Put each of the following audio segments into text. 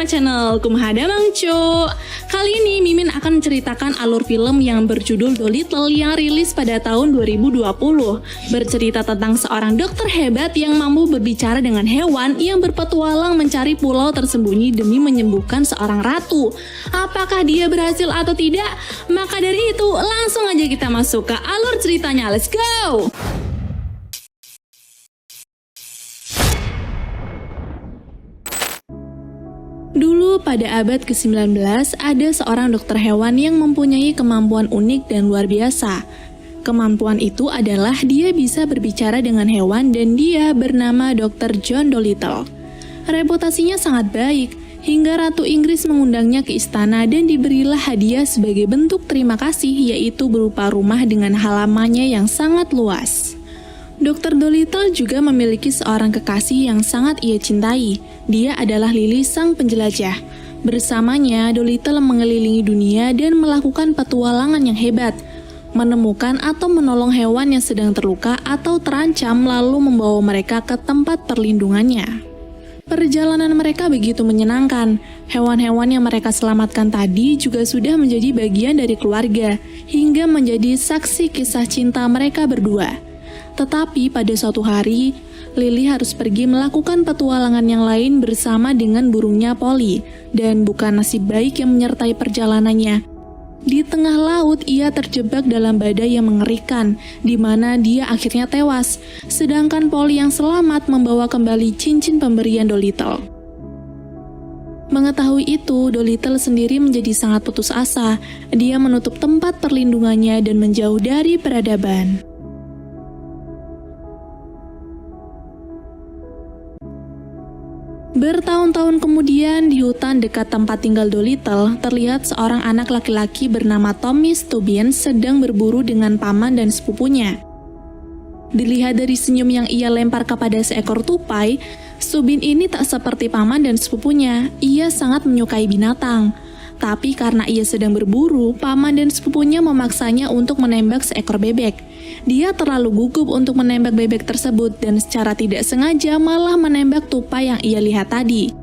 Nama channel Kumhada Mangco. Kali ini Mimin akan menceritakan alur film yang berjudul Dolittle yang rilis pada tahun 2020. Bercerita tentang seorang dokter hebat yang mampu berbicara dengan hewan yang berpetualang mencari pulau tersembunyi demi menyembuhkan seorang ratu. Apakah dia berhasil atau tidak? Maka dari itu langsung aja kita masuk ke alur ceritanya. Let's go! Dulu pada abad ke-19 ada seorang dokter hewan yang mempunyai kemampuan unik dan luar biasa. Kemampuan itu adalah dia bisa berbicara dengan hewan dan dia bernama Dr. John Dolittle. Reputasinya sangat baik, hingga Ratu Inggris mengundangnya ke istana dan diberilah hadiah sebagai bentuk terima kasih, yaitu berupa rumah dengan halamannya yang sangat luas. Dr. Dolittle juga memiliki seorang kekasih yang sangat ia cintai. Dia adalah Lily, sang penjelajah. Bersamanya, Dolittle mengelilingi dunia dan melakukan petualangan yang hebat, menemukan atau menolong hewan yang sedang terluka atau terancam lalu membawa mereka ke tempat perlindungannya. Perjalanan mereka begitu menyenangkan. Hewan-hewan yang mereka selamatkan tadi juga sudah menjadi bagian dari keluarga, hingga menjadi saksi kisah cinta mereka berdua. Tetapi pada suatu hari, Lily harus pergi melakukan petualangan yang lain bersama dengan burungnya Polly, dan bukan nasib baik yang menyertai perjalanannya. Di tengah laut, ia terjebak dalam badai yang mengerikan, di mana dia akhirnya tewas, sedangkan Polly yang selamat membawa kembali cincin pemberian Dolittle. Mengetahui itu, Dolittle sendiri menjadi sangat putus asa. Dia menutup tempat perlindungannya dan menjauh dari peradaban. Bertahun-tahun kemudian, di hutan dekat tempat tinggal Dolittle, terlihat seorang anak laki-laki bernama Tommy Stubin sedang berburu dengan paman dan sepupunya. Dilihat dari senyum yang ia lempar kepada seekor tupai, Stubin ini tak seperti paman dan sepupunya. Ia sangat menyukai binatang. Tapi karena ia sedang berburu, paman dan sepupunya memaksanya untuk menembak seekor bebek. Dia terlalu gugup untuk menembak bebek tersebut dan secara tidak sengaja malah menembak tupai yang ia lihat tadi.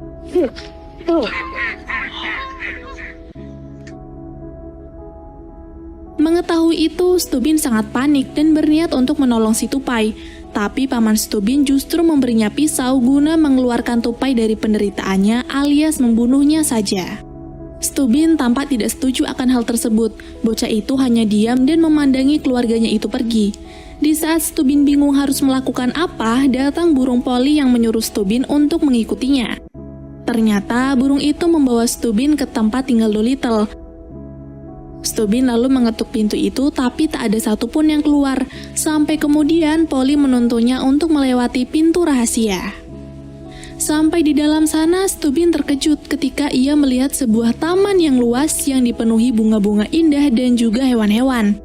Mengetahui itu, Stubin sangat panik dan berniat untuk menolong si tupai. Tapi paman Stubin justru memberinya pisau guna mengeluarkan tupai dari penderitaannya alias membunuhnya saja. Stubin tampak tidak setuju akan hal tersebut. Bocah itu hanya diam dan memandangi keluarganya itu pergi. Di saat Stubin bingung harus melakukan apa, datang burung Polly yang menyuruh Stubin untuk mengikutinya. Ternyata burung itu membawa Stubin ke tempat tinggal Dolittle. Stubin lalu mengetuk pintu itu, tapi tak ada satupun yang keluar. Sampai kemudian Polly menuntunnya untuk melewati pintu rahasia. Sampai di dalam sana, Stubin terkejut ketika ia melihat sebuah taman yang luas yang dipenuhi bunga-bunga indah dan juga hewan-hewan.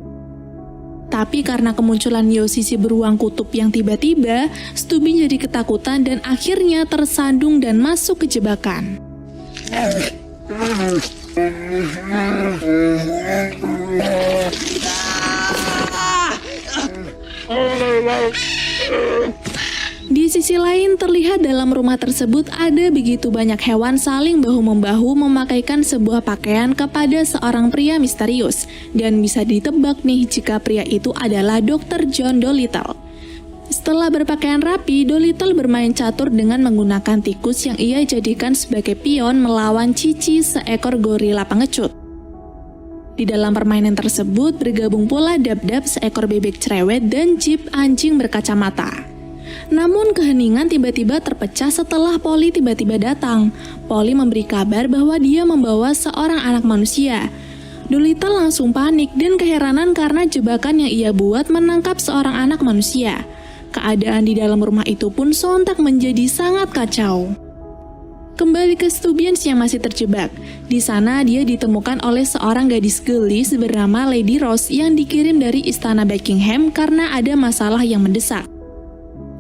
Tapi karena kemunculan Yosi si beruang kutub yang tiba-tiba, Stubin jadi ketakutan dan akhirnya tersandung dan masuk ke jebakan. Di sisi lain, terlihat dalam rumah tersebut ada begitu banyak hewan saling bahu-membahu memakaikan sebuah pakaian kepada seorang pria misterius. Dan bisa ditebak nih jika pria itu adalah Dr. John Dolittle. Setelah berpakaian rapi, Dolittle bermain catur dengan menggunakan tikus yang ia jadikan sebagai pion melawan Cici, seekor gorila pengecut. Di dalam permainan tersebut bergabung pula Dab-Dab, seekor bebek cerewet, dan Jip, anjing berkacamata. Namun keheningan tiba-tiba terpecah setelah Polly tiba-tiba datang. Polly memberi kabar bahwa dia membawa seorang anak manusia. Dolittle langsung panik dan keheranan karena jebakan yang ia buat menangkap seorang anak manusia. Keadaan di dalam rumah itu pun sontak menjadi sangat kacau. Kembali ke Stubin yang masih terjebak. Di sana dia ditemukan oleh seorang gadis gelis bernama Lady Rose yang dikirim dari istana Buckingham karena ada masalah yang mendesak.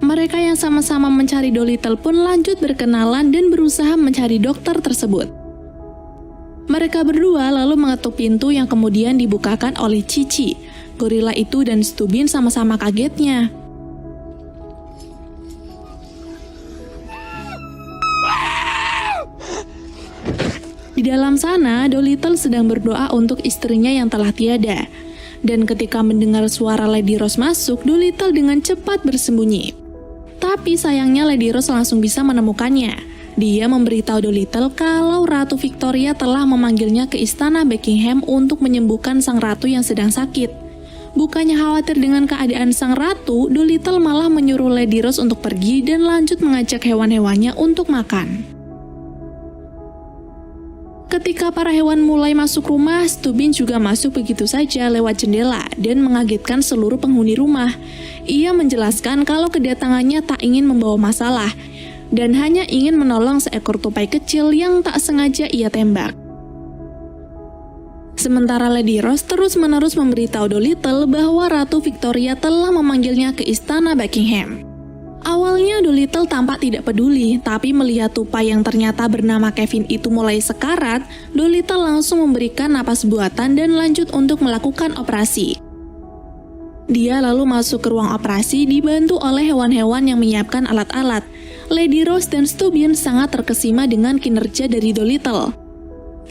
Mereka yang sama-sama mencari Dolittle pun lanjut berkenalan dan berusaha mencari dokter tersebut. Mereka berdua lalu mengetuk pintu yang kemudian dibukakan oleh Cici. Gorila itu dan Stubin sama-sama kagetnya. Di dalam sana, Dolittle sedang berdoa untuk istrinya yang telah tiada. Dan ketika mendengar suara Lady Rose masuk, Dolittle dengan cepat bersembunyi. Tapi sayangnya Lady Rose langsung bisa menemukannya. Dia memberitahu Dolittle kalau Ratu Victoria telah memanggilnya ke istana Buckingham untuk menyembuhkan sang ratu yang sedang sakit. Bukannya khawatir dengan keadaan sang ratu, Dolittle malah menyuruh Lady Rose untuk pergi dan lanjut mengajak hewan-hewannya untuk makan. Ketika para hewan mulai masuk rumah, Stubin juga masuk begitu saja lewat jendela dan mengagetkan seluruh penghuni rumah. Ia menjelaskan kalau kedatangannya tak ingin membawa masalah dan hanya ingin menolong seekor tupai kecil yang tak sengaja ia tembak. Sementara Lady Rose terus-menerus memberitahu Dolittle bahwa Ratu Victoria telah memanggilnya ke istana Buckingham. Awalnya Dolittle tampak tidak peduli, tapi melihat tupai yang ternyata bernama Kevin itu mulai sekarat, Dolittle langsung memberikan napas buatan dan lanjut untuk melakukan operasi. Dia lalu masuk ke ruang operasi dibantu oleh hewan-hewan yang menyiapkan alat-alat. Lady Rose dan Stubin sangat terkesima dengan kinerja dari Dolittle.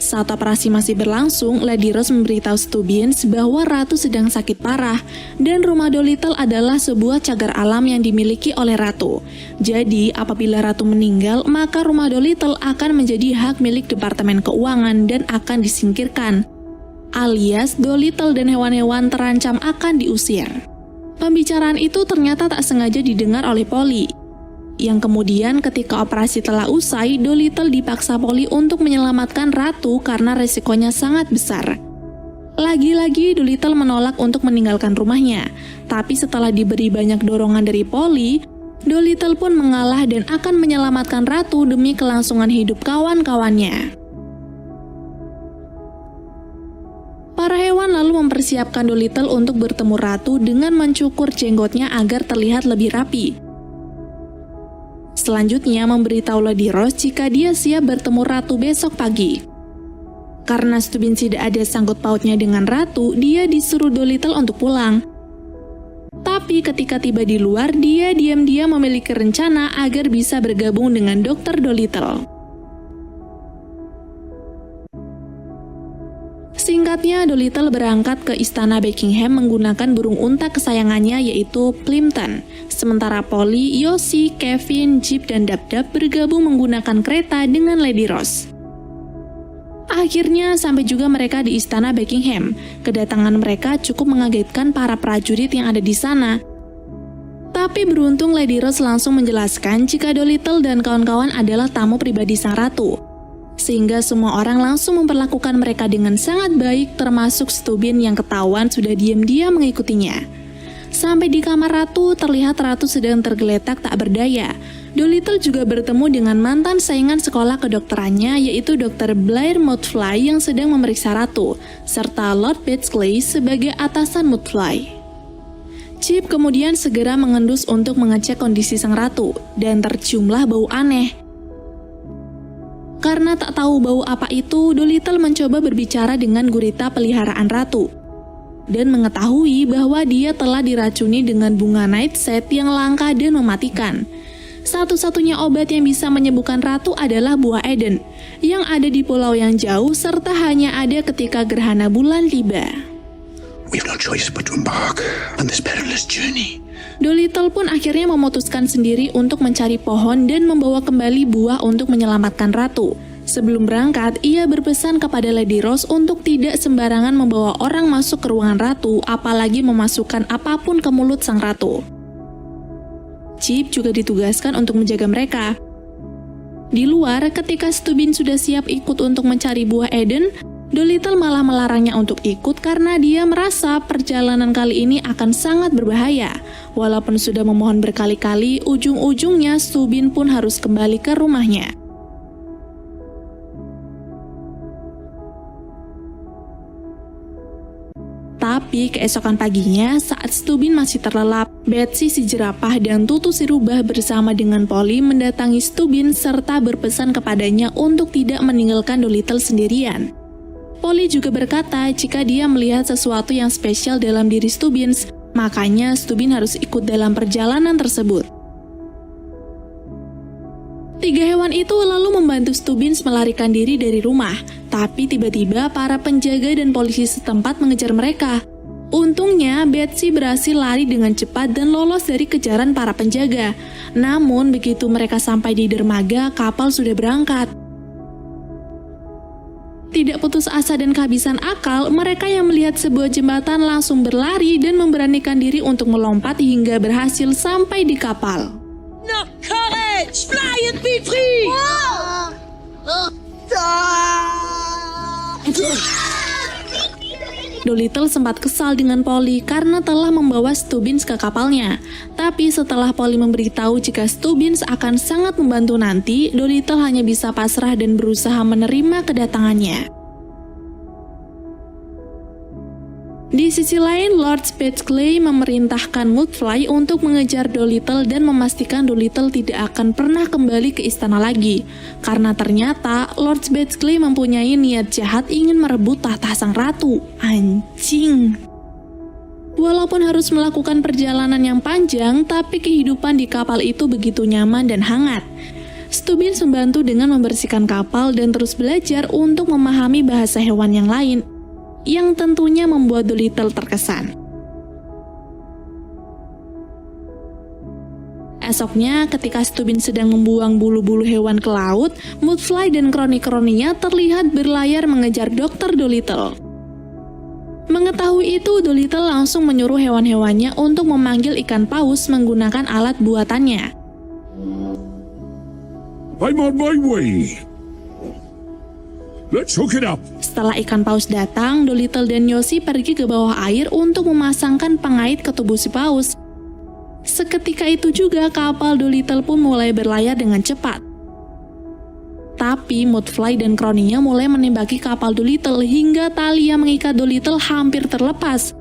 Saat operasi masih berlangsung, Lady Rose memberitahu Stubin bahwa Ratu sedang sakit parah dan rumah Dolittle adalah sebuah cagar alam yang dimiliki oleh Ratu. Jadi, apabila Ratu meninggal, maka rumah Dolittle akan menjadi hak milik Departemen Keuangan dan akan disingkirkan. Alias, Dolittle dan hewan-hewan terancam akan diusir. Pembicaraan itu ternyata tak sengaja didengar oleh Polly. Yang kemudian ketika operasi telah usai, Dolittle dipaksa Polly untuk menyelamatkan Ratu karena resikonya sangat besar. Lagi-lagi Dolittle menolak untuk meninggalkan rumahnya, tapi setelah diberi banyak dorongan dari Polly, Dolittle pun mengalah dan akan menyelamatkan Ratu demi kelangsungan hidup kawan-kawannya. Para hewan lalu mempersiapkan Dolittle untuk bertemu Ratu dengan mencukur jenggotnya agar terlihat lebih rapi. Selanjutnya memberitahu Lady Rose jika dia siap bertemu Ratu besok pagi. Karena Stubin tidak ada sangkut pautnya dengan Ratu, dia disuruh Dolittle untuk pulang. Tapi ketika tiba di luar, dia diam-diam memiliki rencana agar bisa bergabung dengan Dr. Dolittle. Singkatnya, Dolittle berangkat ke istana Buckingham menggunakan burung unta kesayangannya yaitu Plimpton. Sementara Polly, Yoshi, Kevin, Jip, dan Dab-Dab bergabung menggunakan kereta dengan Lady Rose. Akhirnya sampai juga mereka di istana Buckingham. Kedatangan mereka cukup mengagetkan para prajurit yang ada di sana. Tapi beruntung Lady Rose langsung menjelaskan jika Dolittle dan kawan-kawan adalah tamu pribadi sang ratu. Sehingga semua orang langsung memperlakukan mereka dengan sangat baik, termasuk Stubin yang ketahuan sudah diam-diam mengikutinya. Sampai di kamar Ratu, terlihat Ratu sedang tergeletak tak berdaya. Dolittle juga bertemu dengan mantan saingan sekolah kedokterannya yaitu Dr. Blair Mudfly yang sedang memeriksa Ratu, serta Lord Beachley sebagai atasan Mudfly. Chip kemudian segera mengendus untuk mengecek kondisi sang Ratu, dan terciumlah bau aneh. Karena tak tahu bau apa itu, Dolittle mencoba berbicara dengan gurita peliharaan Ratu dan mengetahui bahwa dia telah diracuni dengan bunga nightshade yang langka dan mematikan. Satu-satunya obat yang bisa menyembuhkan Ratu adalah buah Eden yang ada di pulau yang jauh serta hanya ada ketika gerhana bulan tiba. We have no choice but to embark on this perilous journey. Dolittle pun akhirnya memutuskan sendiri untuk mencari pohon dan membawa kembali buah untuk menyelamatkan Ratu. Sebelum berangkat, ia berpesan kepada Lady Rose untuk tidak sembarangan membawa orang masuk ke ruangan Ratu, apalagi memasukkan apapun ke mulut sang Ratu. Chip juga ditugaskan untuk menjaga mereka. Di luar, ketika Stubin sudah siap ikut untuk mencari buah Eden, Dolittle malah melarangnya untuk ikut karena dia merasa perjalanan kali ini akan sangat berbahaya. Walaupun sudah memohon berkali-kali, ujung-ujungnya Stubin pun harus kembali ke rumahnya. Tapi keesokan paginya, saat Stubin masih terlelap, Betsy si jerapah dan Tutu si rubah bersama dengan Polly mendatangi Stubin serta berpesan kepadanya untuk tidak meninggalkan Dolittle sendirian. Polly juga berkata jika dia melihat sesuatu yang spesial dalam diri Stubin, makanya Stubin harus ikut dalam perjalanan tersebut. Tiga hewan itu lalu membantu Stubin melarikan diri dari rumah. Tapi tiba-tiba para penjaga dan polisi setempat mengejar mereka. Untungnya, Betsy berhasil lari dengan cepat dan lolos dari kejaran para penjaga. Namun, begitu mereka sampai di dermaga, kapal sudah berangkat. Tidak putus asa dan kehabisan akal, mereka yang melihat sebuah jembatan langsung berlari dan memberanikan diri untuk melompat hingga berhasil sampai di kapal. No courage! Fly and be free! Dolittle sempat kesal dengan Polly karena telah membawa Stubbins ke kapalnya. Tapi setelah Polly memberitahu jika Stubbins akan sangat membantu nanti, Dolittle hanya bisa pasrah dan berusaha menerima kedatangannya. Di sisi lain, Lord Spatesclay memerintahkan Mudfly untuk mengejar Dolittle dan memastikan Dolittle tidak akan pernah kembali ke istana lagi. Karena ternyata Lord Spatesclay mempunyai niat jahat ingin merebut tahta sang ratu. Anjing. Walaupun harus melakukan perjalanan yang panjang, tapi kehidupan di kapal itu begitu nyaman dan hangat. Stubbins membantu dengan membersihkan kapal dan terus belajar untuk memahami bahasa hewan yang lain, yang tentunya membuat Dolittle terkesan. Esoknya, ketika Stubbins sedang membuang bulu-bulu hewan ke laut, Mudfly dan kroni-kroninya terlihat berlayar mengejar Dr. Dolittle. Mengetahui itu, Dolittle langsung menyuruh hewan-hewannya untuk memanggil ikan paus menggunakan alat buatannya. I'm on my way. Let's hook it up. Setelah ikan paus datang, Dolittle dan Yoshi pergi ke bawah air untuk memasangkan pengait ke tubuh si paus. Seketika itu juga kapal Dolittle pun mulai berlayar dengan cepat. Tapi Mudfly dan kroninya mulai menembaki kapal Dolittle hingga tali yang mengikat Dolittle hampir terlepas.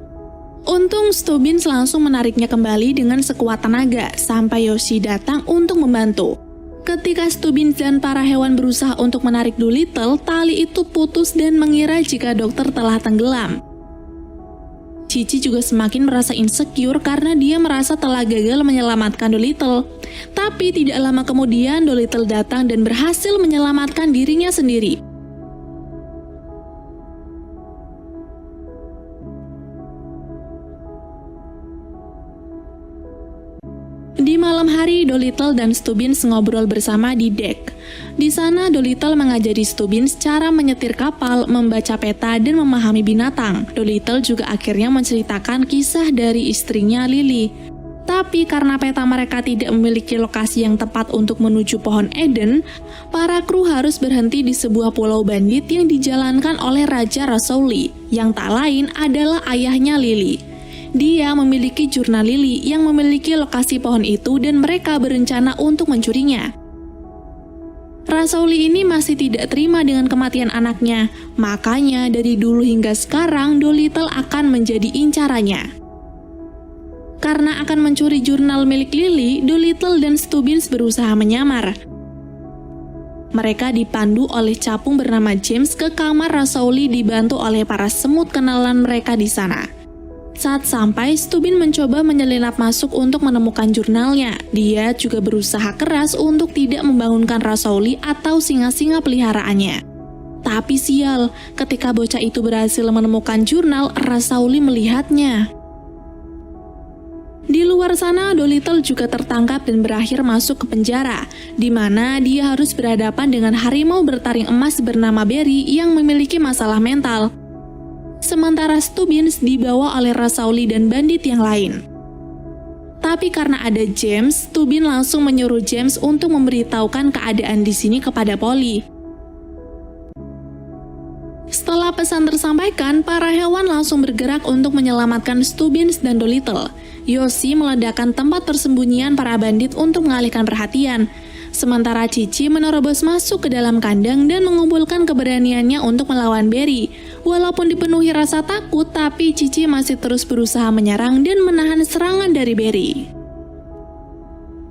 Untung Stubbins langsung menariknya kembali dengan sekuat tenaga sampai Yoshi datang untuk membantu. Ketika Stubbins dan para hewan berusaha untuk menarik Dolittle, tali itu putus dan mengira jika dokter telah tenggelam. Cici juga semakin merasa insecure karena dia merasa telah gagal menyelamatkan Dolittle. Tapi tidak lama kemudian Dolittle datang dan berhasil menyelamatkan dirinya sendiri. Di malam hari, Dolittle dan Stubbins ngobrol bersama di dek. Di sana, Dolittle mengajari Stubbins cara menyetir kapal, membaca peta, dan memahami binatang. Dolittle juga akhirnya menceritakan kisah dari istrinya, Lily. Tapi karena peta mereka tidak memiliki lokasi yang tepat untuk menuju pohon Eden, para kru harus berhenti di sebuah pulau bandit yang dijalankan oleh Raja Rasouli, yang tak lain adalah ayahnya Lily. Dia memiliki jurnal Lily yang memiliki lokasi pohon itu dan mereka berencana untuk mencurinya. Rasouli ini masih tidak terima dengan kematian anaknya, makanya dari dulu hingga sekarang Dolittle akan menjadi incarannya. Karena akan mencuri jurnal milik Lily, Dolittle dan Stubbins berusaha menyamar. Mereka dipandu oleh capung bernama James ke kamar Rasouli dibantu oleh para semut kenalan mereka di sana. Saat sampai, Stubbins mencoba menyelinap masuk untuk menemukan jurnalnya. Dia juga berusaha keras untuk tidak membangunkan Rasouli atau singa-singa peliharaannya. Tapi sial, ketika bocah itu berhasil menemukan jurnal, Rasouli melihatnya. Di luar sana, Dolittle juga tertangkap dan berakhir masuk ke penjara, di mana dia harus berhadapan dengan harimau bertaring emas bernama Barry yang memiliki masalah mental. Sementara Stubbins dibawa oleh Rasouli dan bandit yang lain. Tapi karena ada James, Stubbins langsung menyuruh James untuk memberitahukan keadaan di sini kepada Polly. Setelah pesan tersampaikan, para hewan langsung bergerak untuk menyelamatkan Stubbins dan Dolittle. Yoshi meledakkan tempat persembunyian para bandit untuk mengalihkan perhatian. Sementara Cici menerobos masuk ke dalam kandang dan mengumpulkan keberaniannya untuk melawan Barry. Walaupun dipenuhi rasa takut, tapi Cici masih terus berusaha menyerang dan menahan serangan dari Barry.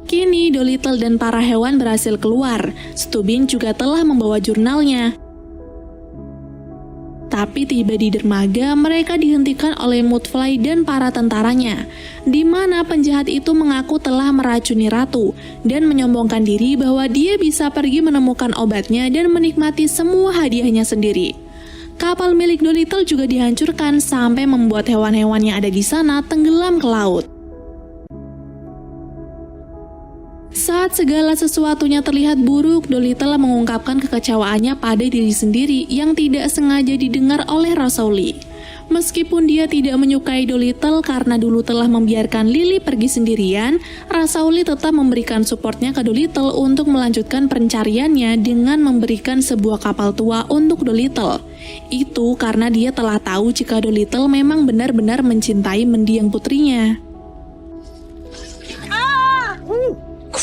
Kini Dolittle dan para hewan berhasil keluar. Stubbins juga telah membawa jurnalnya. Tapi tiba di dermaga, mereka dihentikan oleh Mudfly dan para tentaranya, di mana penjahat itu mengaku telah meracuni ratu dan menyombongkan diri bahwa dia bisa pergi menemukan obatnya dan menikmati semua hadiahnya sendiri. Kapal milik Dolittle juga dihancurkan sampai membuat hewan-hewan yang ada di sana tenggelam ke laut. Saat segala sesuatunya terlihat buruk, Dolittle mengungkapkan kekecewaannya pada diri sendiri yang tidak sengaja didengar oleh Rasauli. Meskipun dia tidak menyukai Dolittle karena dulu telah membiarkan Lily pergi sendirian, Rasauli tetap memberikan supportnya ke Dolittle untuk melanjutkan pencariannya dengan memberikan sebuah kapal tua untuk Dolittle. Itu karena dia telah tahu jika Dolittle memang benar-benar mencintai mendiang putrinya.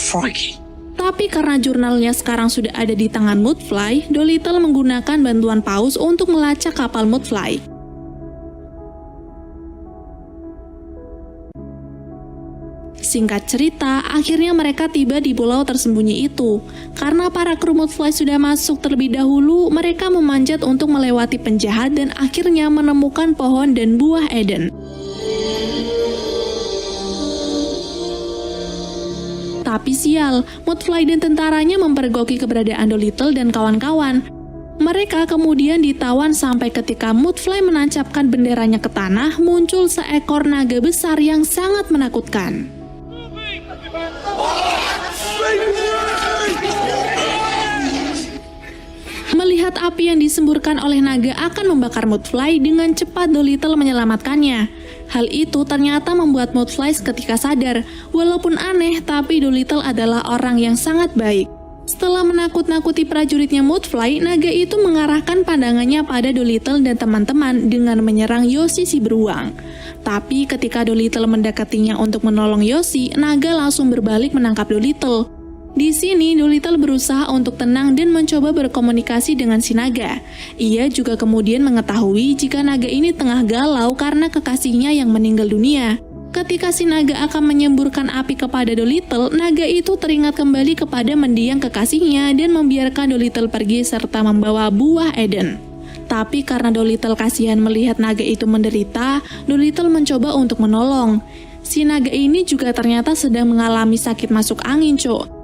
Crikey. Tapi karena jurnalnya sekarang sudah ada di tangan Mudfly, Dolittle menggunakan bantuan paus untuk melacak kapal Mudfly. Singkat cerita, akhirnya mereka tiba di pulau tersembunyi itu. Karena para kru Mudfly sudah masuk terlebih dahulu, mereka memanjat untuk melewati penjahat dan akhirnya menemukan pohon dan buah Eden. Tapi sial, Mudfly dan tentaranya mempergoki keberadaan Dolittle dan kawan-kawan. Mereka kemudian ditawan sampai ketika Mudfly menancapkan benderanya ke tanah, muncul seekor naga besar yang sangat menakutkan. Melihat api yang disemburkan oleh naga akan membakar Mudfly, dengan cepat Dolittle menyelamatkannya. Hal itu ternyata membuat Mudfly seketika sadar. Walaupun aneh, tapi Dolittle adalah orang yang sangat baik. Setelah menakut-nakuti prajuritnya Mudfly, naga itu mengarahkan pandangannya pada Dolittle dan teman-teman dengan menyerang Yoshi si beruang. Tapi ketika Dolittle mendekatinya untuk menolong Yoshi, naga langsung berbalik menangkap Dolittle. Di sini, Dolittle berusaha untuk tenang dan mencoba berkomunikasi dengan si naga. Ia juga kemudian mengetahui jika naga ini tengah galau karena kekasihnya yang meninggal dunia. Ketika si naga akan menyemburkan api kepada Dolittle, naga itu teringat kembali kepada mendiang kekasihnya dan membiarkan Dolittle pergi serta membawa buah Eden. Tapi karena Dolittle kasihan melihat naga itu menderita, Dolittle mencoba untuk menolong. Si naga ini juga ternyata sedang mengalami sakit masuk angin, cok.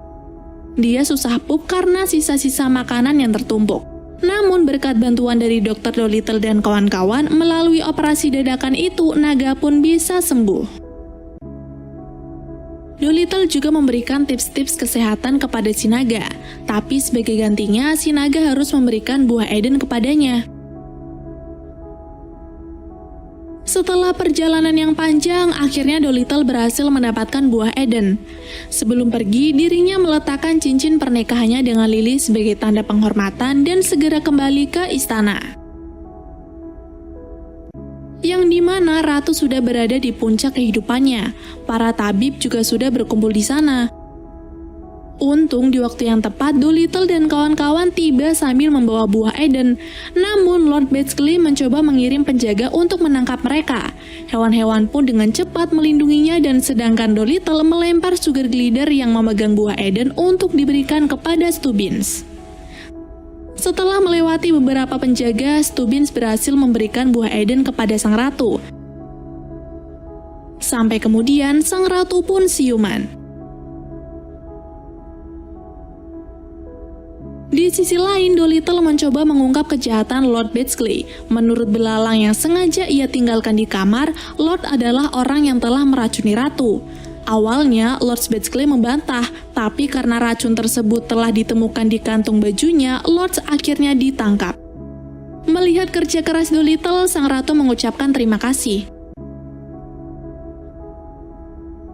Dia susah pup karena sisa-sisa makanan yang tertumpuk. Namun berkat bantuan dari Dr. Dolittle dan kawan-kawan, melalui operasi dadakan itu, naga pun bisa sembuh. Dolittle juga memberikan tips-tips kesehatan kepada si naga, tapi sebagai gantinya, si naga harus memberikan buah Eden kepadanya. Setelah perjalanan yang panjang, akhirnya Dolittle berhasil mendapatkan buah Eden. Sebelum pergi, dirinya meletakkan cincin pernikahannya dengan Lily sebagai tanda penghormatan dan segera kembali ke istana. Yang dimana Ratu sudah berada di puncak kehidupannya. Para tabib juga sudah berkumpul di sana. Untung di waktu yang tepat, Dolittle dan kawan-kawan tiba sambil membawa buah Eden. Namun Lord Beasley mencoba mengirim penjaga untuk menangkap mereka. Hewan-hewan pun dengan cepat melindunginya dan sedangkan Dolittle melempar sugar glider yang memegang buah Eden untuk diberikan kepada Stubbins. Setelah melewati beberapa penjaga, Stubbins berhasil memberikan buah Eden kepada sang ratu. Sampai kemudian sang ratu pun siuman. Di sisi lain, Dolittle mencoba mengungkap kejahatan Lord Beasley. Menurut belalang yang sengaja ia tinggalkan di kamar, Lord adalah orang yang telah meracuni ratu. Awalnya, Lord Beasley membantah, tapi karena racun tersebut telah ditemukan di kantung bajunya, Lord akhirnya ditangkap. Melihat kerja keras Dolittle, sang ratu mengucapkan terima kasih.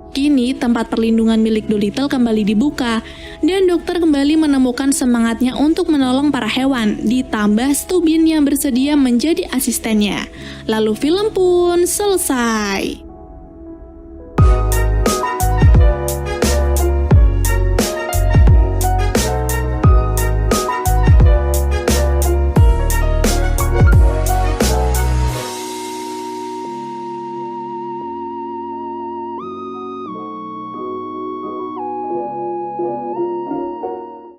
Kini, tempat perlindungan milik Dolittle kembali dibuka, dan dokter kembali menemukan semangatnya untuk menolong para hewan, ditambah Stubbins yang bersedia menjadi asistennya. Lalu film pun selesai.